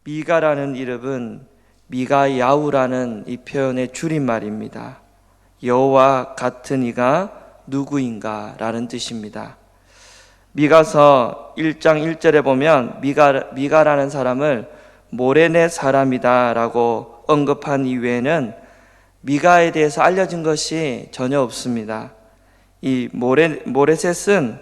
미가라는 이름은 미가야후라는 이 표현의 줄임말입니다. 여호와 같은 이가 누구인가 라는 뜻입니다. 미가서 1장 1절에 보면 미가라는 사람을 모레네 사람이다 라고 언급한 이외에는 미가에 대해서 알려진 것이 전혀 없습니다. 이 모레셋은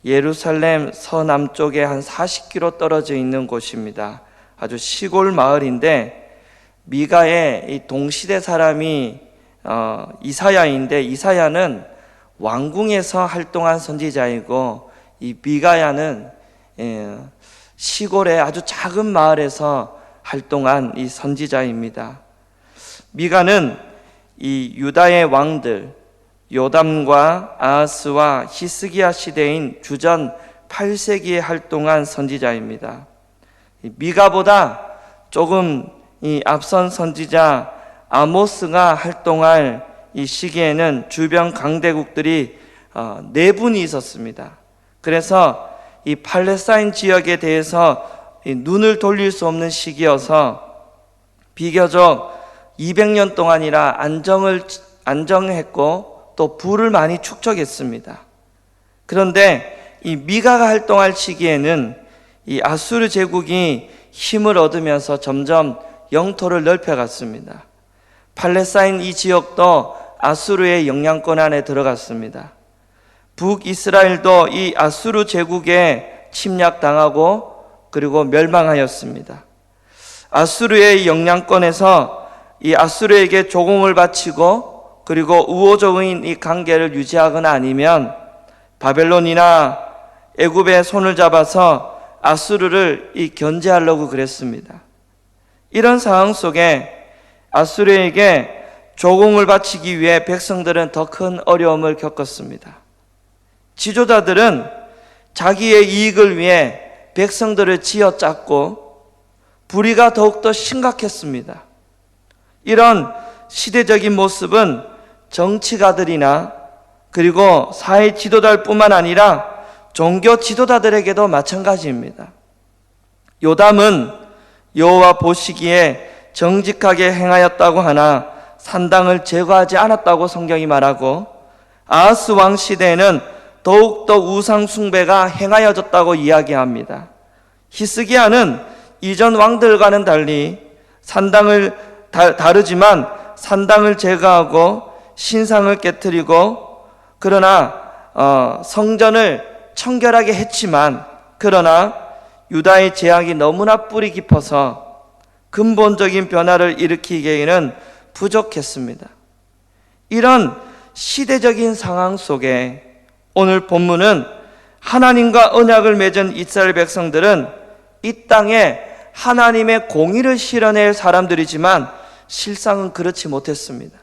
예루살렘 서남쪽에 한 40km 떨어져 있는 곳입니다. 아주 시골 마을인데, 미가의 이 동시대 사람이 이사야인데, 이사야는 왕궁에서 활동한 선지자이고, 이 미가야는 시골의 아주 작은 마을에서 활동한 이 선지자입니다. 미가는 이 유다의 왕들 요담과 아하스와 히스기야 시대인 주전 8세기에 활동한 선지자입니다. 미가보다 조금 이 앞선 선지자 아모스가 활동할 이 시기에는 주변 강대국들이 4분이 있었습니다. 그래서 이 팔레스타인 지역에 대해서 눈을 돌릴 수 없는 시기여서 비교적 200년 동안이라 안정했고 또 부를 많이 축적했습니다. 그런데 이 미가가 활동할 시기에는 이 아수르 제국이 힘을 얻으면서 점점 영토를 넓혀갔습니다. 팔레스타인 이 지역도 아수르의 영향권 안에 들어갔습니다. 북이스라엘도 이 아수르 제국에 침략당하고 그리고 멸망하였습니다. 아수르의 영향권에서 이 아수르에게 조공을 바치고 그리고 우호적인 이 관계를 유지하거나 아니면 바벨론이나 애굽의 손을 잡아서 아수르를 견제하려고 그랬습니다. 이런 상황 속에 아수르에게 조공을 바치기 위해 백성들은 더 큰 어려움을 겪었습니다. 지도자들은 자기의 이익을 위해 백성들을 쥐어짰고 불의가 더욱더 심각했습니다. 이런 시대적인 모습은 정치가들이나 그리고 사회 지도자뿐만 아니라 종교 지도자들에게도 마찬가지입니다. 요담은 여호와 보시기에 정직하게 행하였다고 하나 산당을 제거하지 않았다고 성경이 말하고, 아하스 왕 시대에는 더욱더 우상 숭배가 행하여졌다고 이야기합니다. 히스기야는 이전 왕들과는 달리 산당을 다르지만 산당을 제거하고 신상을 깨뜨리고, 그러나 성전을 청결하게 했지만, 그러나 유다의 죄악이 너무나 뿌리 깊어서 근본적인 변화를 일으키기에는 부족했습니다. 이런 시대적인 상황 속에 오늘 본문은 하나님과 언약을 맺은 이스라엘 백성들은 이 땅에 하나님의 공의를 실현할 사람들이지만 실상은 그렇지 못했습니다.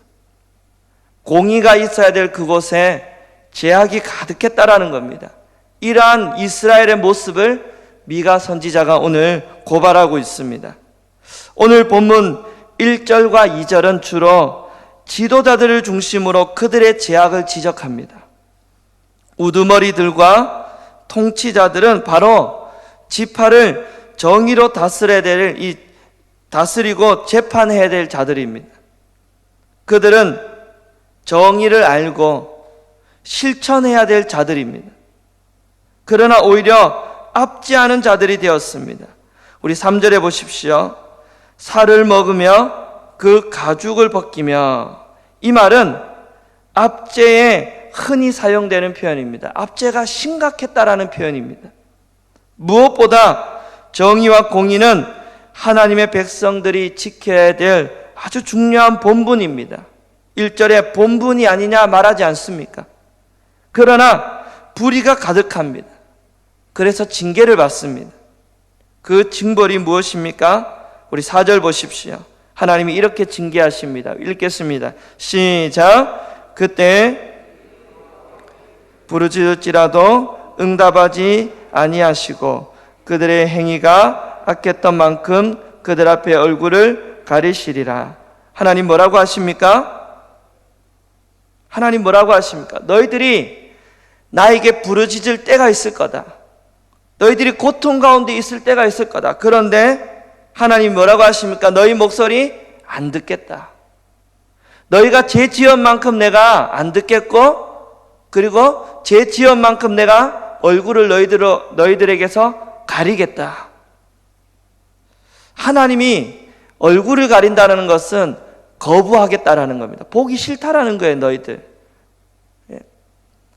공의가 있어야 될 그곳에 죄악이 가득했다라는 겁니다. 이러한 이스라엘의 모습을 미가 선지자가 오늘 고발하고 있습니다. 오늘 본문 1절과 2절은 주로 지도자들을 중심으로 그들의 죄악을 지적합니다. 우두머리들과 통치자들은 바로 지파를 정의로 다스리고 재판해야 될 자들입니다. 그들은 정의를 알고 실천해야 될 자들입니다. 그러나 오히려 앞지 않은 자들이 되었습니다. 우리 3절에 보십시오. 살을 먹으며 그 가죽을 벗기며, 이 말은 압제에 흔히 사용되는 표현입니다. 압제가 심각했다라는 표현입니다. 무엇보다 정의와 공의는 하나님의 백성들이 지켜야 될 아주 중요한 본분입니다. 1절에 본분이 아니냐 말하지 않습니까? 그러나 불의가 가득합니다. 그래서 징계를 받습니다. 그 징벌이 무엇입니까? 우리 4절 보십시오. 하나님이 이렇게 징계하십니다. 읽겠습니다. 시작. 그때 부르짖을지라도 응답하지 아니하시고 그들의 행위가 악했던 만큼 그들 앞에 얼굴을 가리시리라. 하나님 뭐라고 하십니까? 하나님 뭐라고 하십니까? 너희들이 나에게 부르짖을 때가 있을 거다. 너희들이 고통 가운데 있을 때가 있을 거다. 그런데 하나님 뭐라고 하십니까? 너희 목소리 안 듣겠다. 너희가 죄 지은 만큼 내가 안 듣겠고, 그리고 죄 지은 만큼 내가 얼굴을 너희들에게서 가리겠다. 하나님이 얼굴을 가린다는 것은 거부하겠다라는 겁니다. 보기 싫다라는 거예요, 너희들.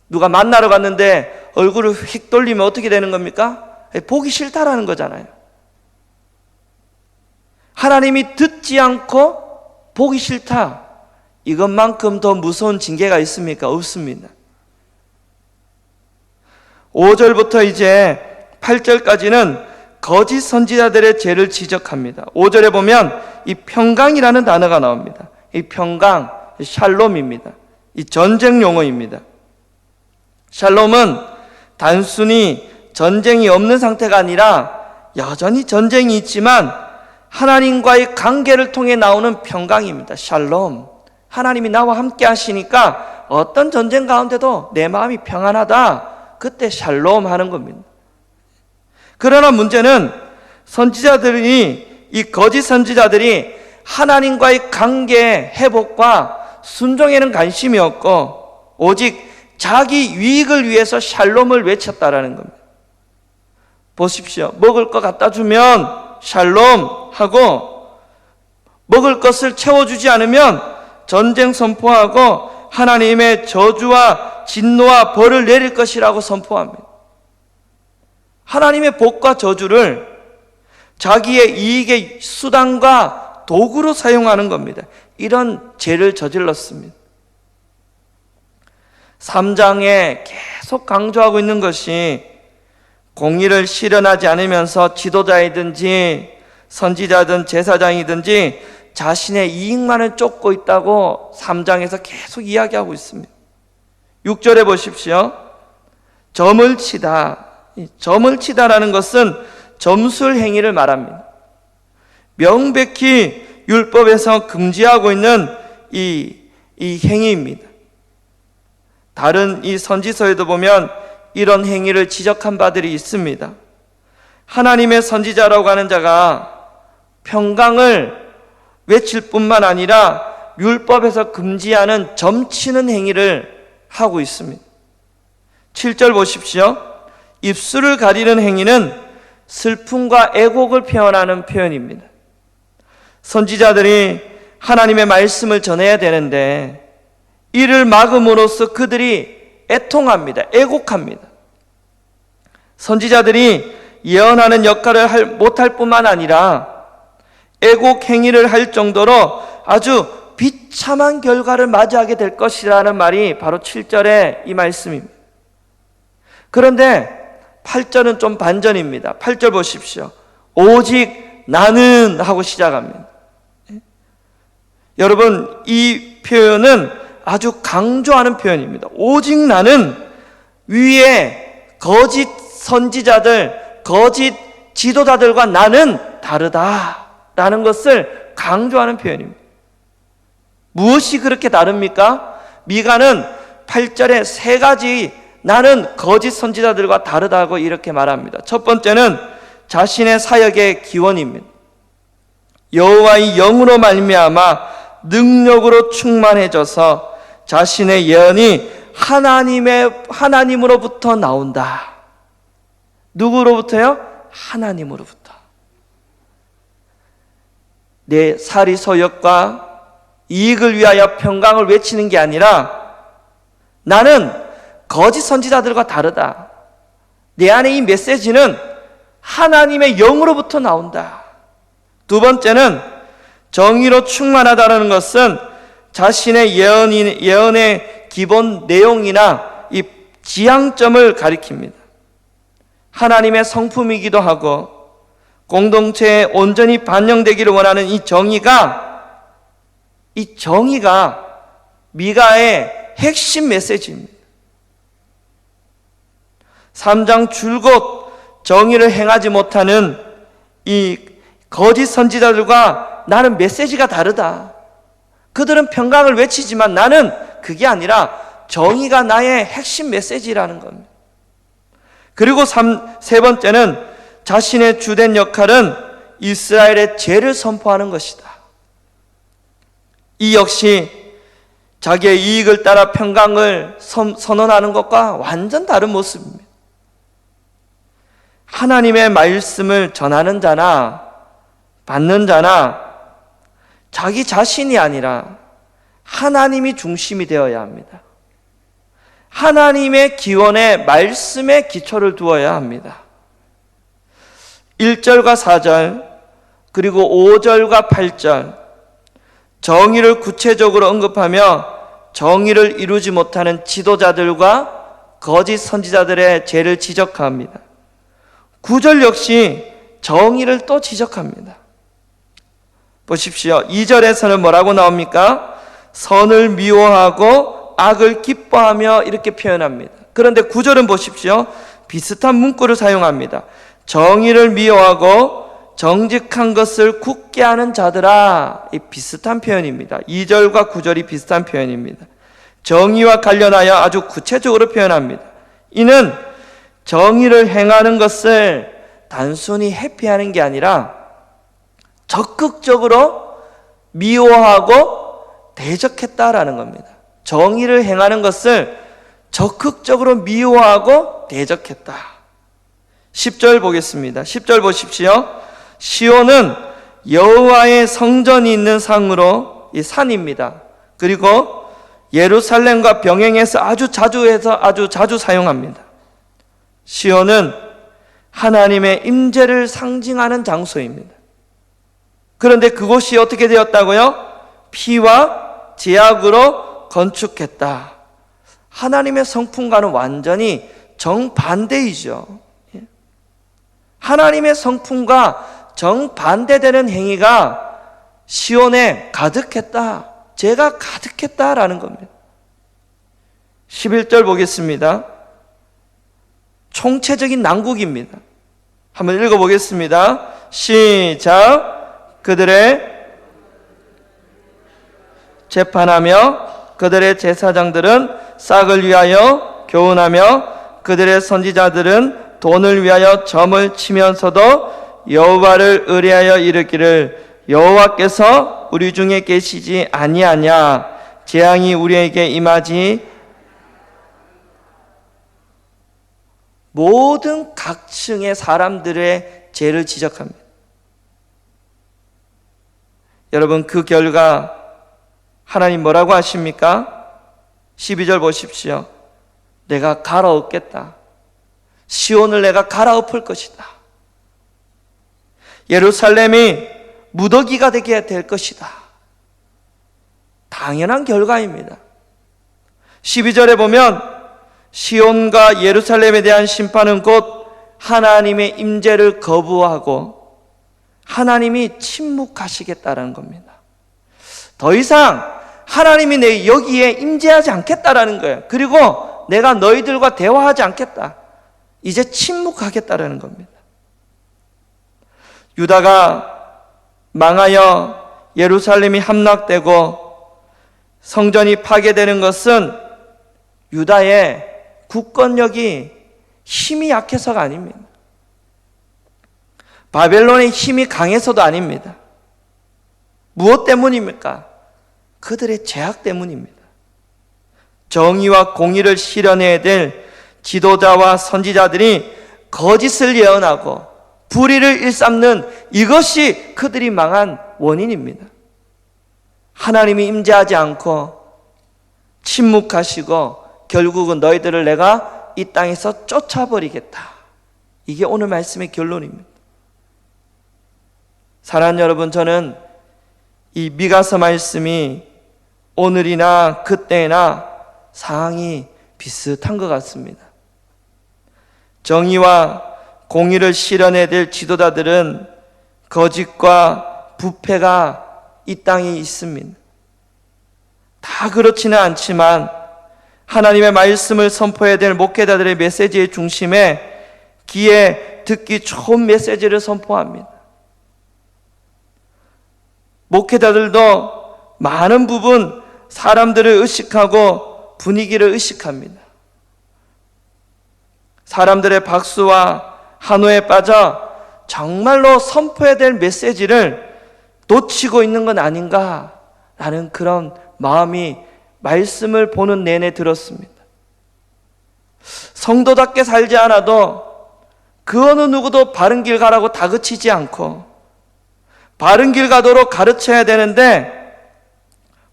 누가 만나러 갔는데 얼굴을 휙 돌리면 어떻게 되는 겁니까? 보기 싫다라는 거잖아요. 하나님이 듣지 않고 보기 싫다. 이것만큼 더 무서운 징계가 있습니까? 없습니다. 5절부터 이제 8절까지는 거짓 선지자들의 죄를 지적합니다. 5절에 보면 이 평강이라는 단어가 나옵니다. 이 평강, 샬롬입니다. 이 전쟁 용어입니다. 샬롬은 단순히 전쟁이 없는 상태가 아니라 여전히 전쟁이 있지만 하나님과의 관계를 통해 나오는 평강입니다. 샬롬. 하나님이 나와 함께 하시니까 어떤 전쟁 가운데도 내 마음이 평안하다. 그때 샬롬 하는 겁니다. 그러나 문제는 이 거짓 선지자들이 하나님과의 관계 회복과 순종에는 관심이 없고 오직 자기 유익을 위해서 샬롬을 외쳤다라는 겁니다. 보십시오. 먹을 것 갖다 주면 샬롬 하고, 먹을 것을 채워주지 않으면 전쟁 선포하고 하나님의 저주와 진노와 벌을 내릴 것이라고 선포합니다. 하나님의 복과 저주를 자기의 이익의 수단과 도구로 사용하는 겁니다. 이런 죄를 저질렀습니다. 3장에 계속 강조하고 있는 것이 공의를 실현하지 않으면서 지도자이든지 선지자든 제사장이든지 자신의 이익만을 쫓고 있다고 3장에서 계속 이야기하고 있습니다. 6절에 보십시오. 점을 치다. 점을 치다라는 것은 점술 행위를 말합니다. 명백히 율법에서 금지하고 있는 이 행위입니다. 다른 이 선지서에도 보면 이런 행위를 지적한 바들이 있습니다. 하나님의 선지자라고 하는 자가 평강을 외칠 뿐만 아니라 율법에서 금지하는 점치는 행위를 하고 있습니다. 7절 보십시오. 입술을 가리는 행위는 슬픔과 애곡을 표현하는 표현입니다. 선지자들이 하나님의 말씀을 전해야 되는데 이를 막음으로써 그들이 애통합니다. 애곡합니다. 선지자들이 예언하는 역할을 못할 뿐만 아니라 애곡 행위를 할 정도로 아주 비참한 결과를 맞이하게 될 것이라는 말이 바로 7절의 이 말씀입니다. 그런데 8절은 좀 반전입니다. 8절 보십시오. 오직 나는 하고 시작합니다. 여러분, 이 표현은 아주 강조하는 표현입니다. 오직 나는 위에 거짓 선지자들, 거짓 지도자들과 나는 다르다라는 것을 강조하는 표현입니다. 무엇이 그렇게 다릅니까? 미가는 8절에 세 가지 나는 거짓 선지자들과 다르다고 이렇게 말합니다. 첫 번째는 자신의 사역의 기원입니다. 여호와의 영으로 말미암아 능력으로 충만해져서 자신의 예언이 하나님으로부터 나온다. 누구로부터요? 하나님으로부터. 내 사리 소욕과 이익을 위하여 평강을 외치는 게 아니라 나는 거짓 선지자들과 다르다. 내 안에 이 메시지는 하나님의 영으로부터 나온다. 두 번째는 정의로 충만하다는 것은 자신의 예언의 기본 내용이나 이 지향점을 가리킵니다. 하나님의 성품이기도 하고 공동체에 온전히 반영되기를 원하는 이 정의가 미가의 핵심 메시지입니다. 3장 줄곧 정의를 행하지 못하는 이 거짓 선지자들과 나는 메시지가 다르다. 그들은 평강을 외치지만 나는 그게 아니라 정의가 나의 핵심 메시지라는 겁니다. 그리고 세 번째는 자신의 주된 역할은 이스라엘의 죄를 선포하는 것이다. 이 역시 자기의 이익을 따라 평강을 선언하는 것과 완전 다른 모습입니다. 하나님의 말씀을 전하는 자나 받는 자나 자기 자신이 아니라 하나님이 중심이 되어야 합니다. 하나님의 기원의 말씀에 기초를 두어야 합니다. 1절과 4절 그리고 5절과 8절 정의를 구체적으로 언급하며 정의를 이루지 못하는 지도자들과 거짓 선지자들의 죄를 지적합니다. 9절 역시 정의를 또 지적합니다. 보십시오. 2절에서는 뭐라고 나옵니까? 선을 미워하고 악을 기뻐하며 이렇게 표현합니다. 그런데 9절은 보십시오. 비슷한 문구를 사용합니다. 정의를 미워하고 정직한 것을 굳게 하는 자들아. 이 비슷한 표현입니다. 2절과 9절이 비슷한 표현입니다. 정의와 관련하여 아주 구체적으로 표현합니다. 이는 정의를 행하는 것을 단순히 회피하는 게 아니라 적극적으로 미워하고 대적했다라는 겁니다. 정의를 행하는 것을 적극적으로 미워하고 대적했다. 10절 보겠습니다. 10절 보십시오. 시온은 여호와의 성전이 있는 상으로 이 산입니다. 그리고 예루살렘과 병행해서 아주 자주 사용합니다. 시온은 하나님의 임재를 상징하는 장소입니다. 그런데 그곳이 어떻게 되었다고요? 피와 제약으로 건축했다. 하나님의 성품과는 완전히 정반대이죠. 하나님의 성품과 정반대되는 행위가 시온에 가득했다. 죄가 가득했다라는 겁니다. 11절 보겠습니다. 총체적인 난국입니다. 한번 읽어보겠습니다. 시작. 그들의 재판하며 그들의 제사장들은 싹을 위하여 교훈하며 그들의 선지자들은 돈을 위하여 점을 치면서도 여호와를 의뢰하여 이르기를 여호와께서 우리 중에 계시지 아니하냐 재앙이 우리에게 임하지. 모든 각층의 사람들의 죄를 지적합니다. 여러분, 그 결과 하나님 뭐라고 하십니까? 12절 보십시오. 내가 갈아엎겠다. 시온을 내가 갈아엎을 것이다. 예루살렘이 무더기가 되게 될 것이다. 당연한 결과입니다. 12절에 보면 시온과 예루살렘에 대한 심판은 곧 하나님의 임재를 거부하고 하나님이 침묵하시겠다라는 겁니다. 더 이상 하나님이 내 여기에 임재하지 않겠다라는 거예요. 그리고 내가 너희들과 대화하지 않겠다. 이제 침묵하겠다라는 겁니다. 유다가 망하여 예루살렘이 함락되고 성전이 파괴되는 것은 유다의 국권력이 힘이 약해서가 아닙니다. 바벨론의 힘이 강해서도 아닙니다. 무엇 때문입니까? 그들의 죄악 때문입니다. 정의와 공의를 실현해야 될 지도자와 선지자들이 거짓을 예언하고 불의를 일삼는 이것이 그들이 망한 원인입니다. 하나님이 임재하지 않고 침묵하시고 결국은 너희들을 내가 이 땅에서 쫓아버리겠다. 이게 오늘 말씀의 결론입니다. 사랑하는 여러분, 저는 이 미가서 말씀이 오늘이나 그때나 상황이 비슷한 것 같습니다. 정의와 공의를 실현해야 될 지도자들은 거짓과 부패가 이 땅에 있습니다. 다 그렇지는 않지만 하나님의 말씀을 선포해야 될 목회자들의 메시지의 중심에 귀에 듣기 좋은 메시지를 선포합니다. 목회자들도 많은 부분 사람들을 의식하고 분위기를 의식합니다. 사람들의 박수와 환호에 빠져 정말로 선포해야 될 메시지를 놓치고 있는 건 아닌가라는 그런 마음이 말씀을 보는 내내 들었습니다. 성도답게 살지 않아도 그 어느 누구도 바른 길 가라고 다그치지 않고 바른 길 가도록 가르쳐야 되는데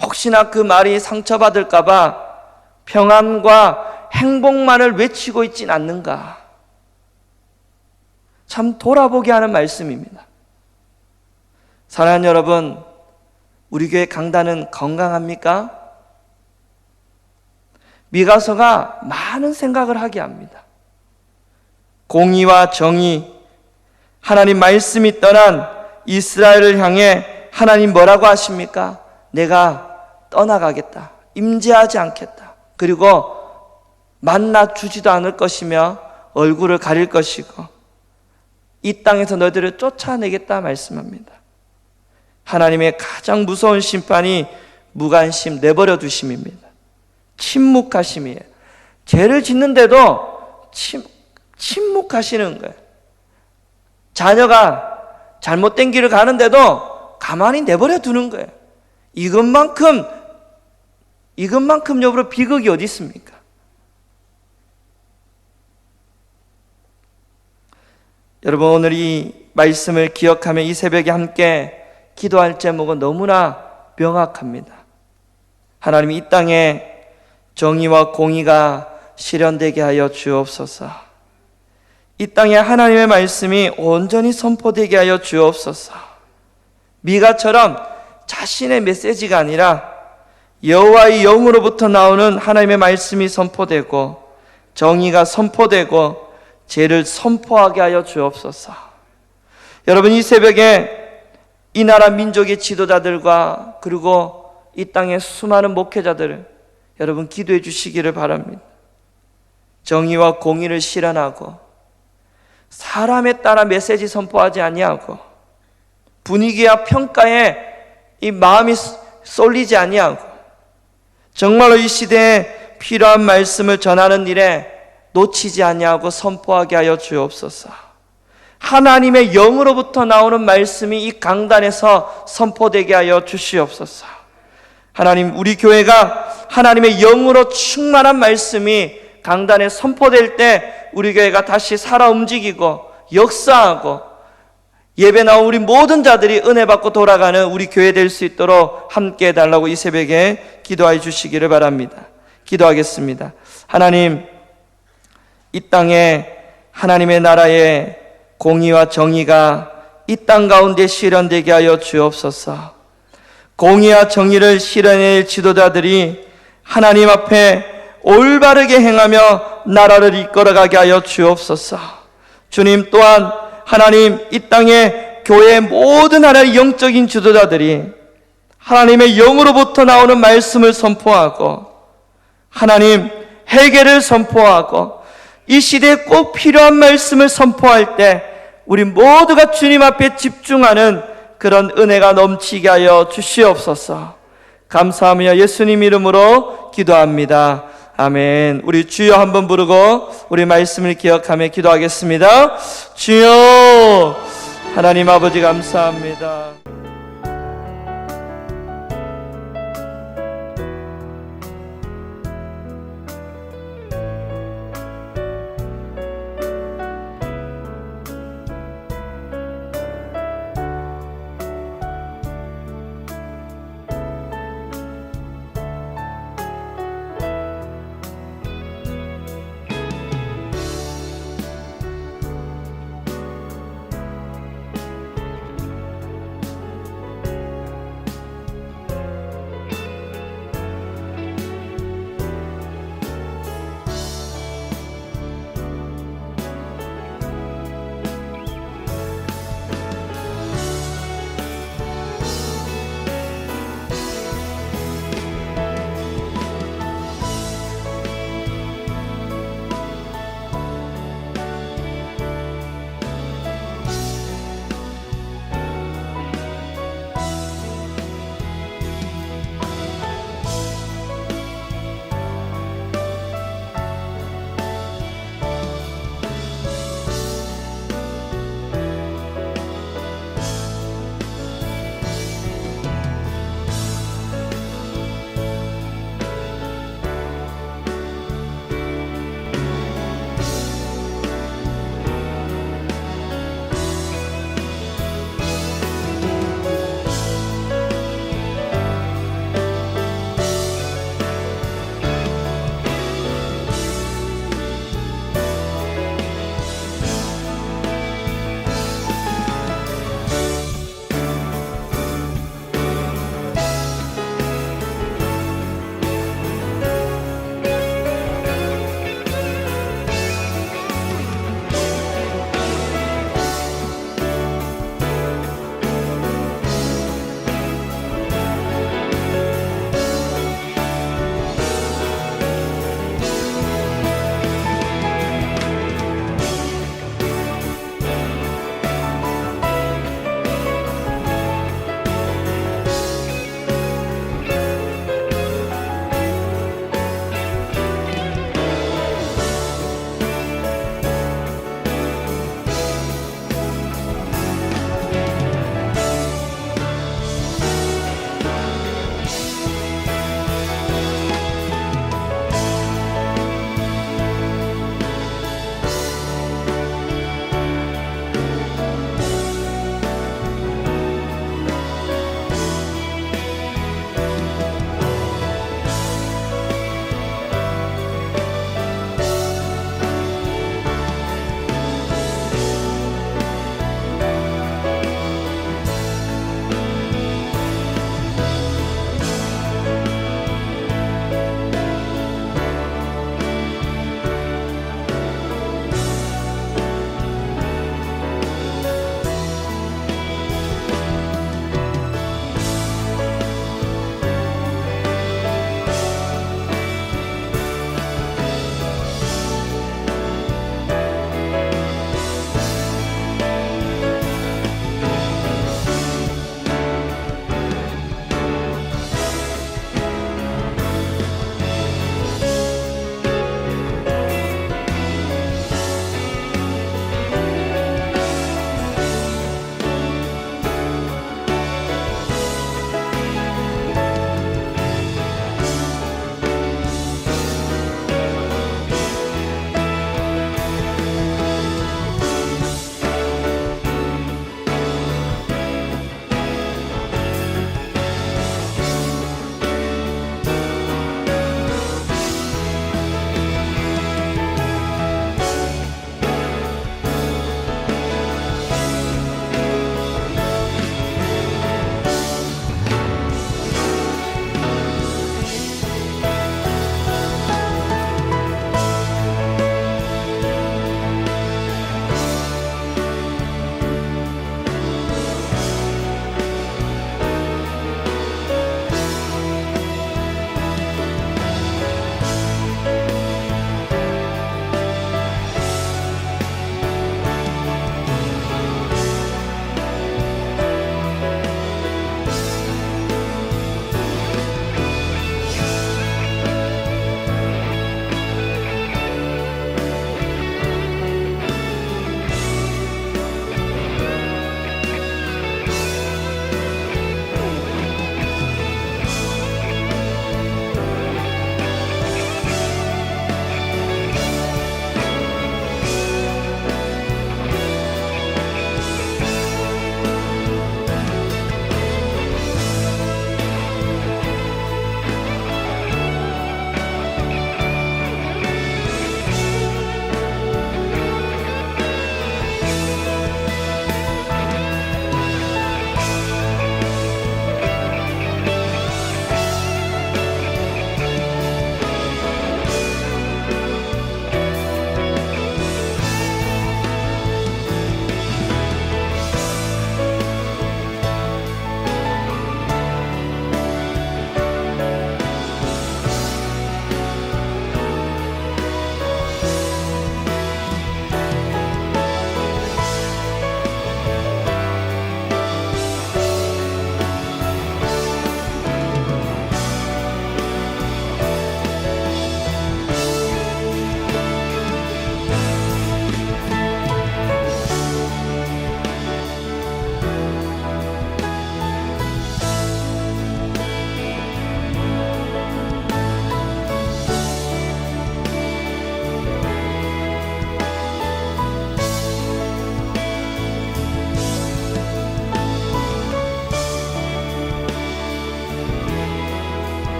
혹시나 그 말이 상처받을까 봐 평안과 행복만을 외치고 있진 않는가. 참 돌아보게 하는 말씀입니다. 사랑하는 여러분, 우리 교회 강단은 건강합니까? 미가서가 많은 생각을 하게 합니다. 공의와 정의, 하나님 말씀이 떠난 이스라엘을 향해 하나님 뭐라고 하십니까? 내가 떠나가겠다. 임재하지 않겠다. 그리고 만나 주지도 않을 것이며 얼굴을 가릴 것이고 이 땅에서 너희들을 쫓아내겠다 말씀합니다. 하나님의 가장 무서운 심판이 무관심, 내버려 두심입니다. 침묵하심이에요. 죄를 짓는데도 침묵하시는 거예요. 자녀가 잘못된 길을 가는데도 가만히 내버려 두는 거예요. 이것만큼 여러분 비극이 어디 있습니까? 여러분, 오늘 이 말씀을 기억하며 이 새벽에 함께 기도할 제목은 너무나 명확합니다. 하나님, 이 땅에 정의와 공의가 실현되게 하여 주옵소서. 이 땅에 하나님의 말씀이 온전히 선포되게 하여 주옵소서. 미가처럼 자신의 메시지가 아니라 여호와의 영으로부터 나오는 하나님의 말씀이 선포되고 정의가 선포되고 죄를 선포하게 하여 주옵소서. 여러분, 이 새벽에 이 나라 민족의 지도자들과 그리고 이 땅의 수많은 목회자들을 여러분 기도해 주시기를 바랍니다. 정의와 공의를 실현하고 사람에 따라 메시지 선포하지 아니하고 분위기와 평가에 이 마음이 쏠리지 아니하고 정말로 이 시대에 필요한 말씀을 전하는 일에 놓치지 아니하고 선포하게 하여 주옵소서. 하나님의 영으로부터 나오는 말씀이 이 강단에서 선포되게 하여 주시옵소서. 하나님, 우리 교회가 하나님의 영으로 충만한 말씀이 강단에 선포될 때 우리 교회가 다시 살아 움직이고 역사하고 예배 나온 우리 모든 자들이 은혜 받고 돌아가는 우리 교회 될 수 있도록 함께 해달라고 이 새벽에 기도해 주시기를 바랍니다. 기도하겠습니다. 하나님, 이 땅에 하나님의 나라의 공의와 정의가 이 땅 가운데 실현되게 하여 주옵소서. 공의와 정의를 실현할 지도자들이 하나님 앞에 올바르게 행하며 나라를 이끌어가게 하여 주옵소서. 주님, 또한 하나님, 이 땅에 교회의 모든 하나의 영적인 지도자들이 하나님의 영으로부터 나오는 말씀을 선포하고 하나님 회개를 선포하고 이 시대에 꼭 필요한 말씀을 선포할 때 우리 모두가 주님 앞에 집중하는 그런 은혜가 넘치게 하여 주시옵소서. 감사하며 예수님 이름으로 기도합니다. 아멘. 우리 주여 한번 부르고 우리 말씀을 기억하며 기도하겠습니다. 주여, 하나님 아버지 감사합니다.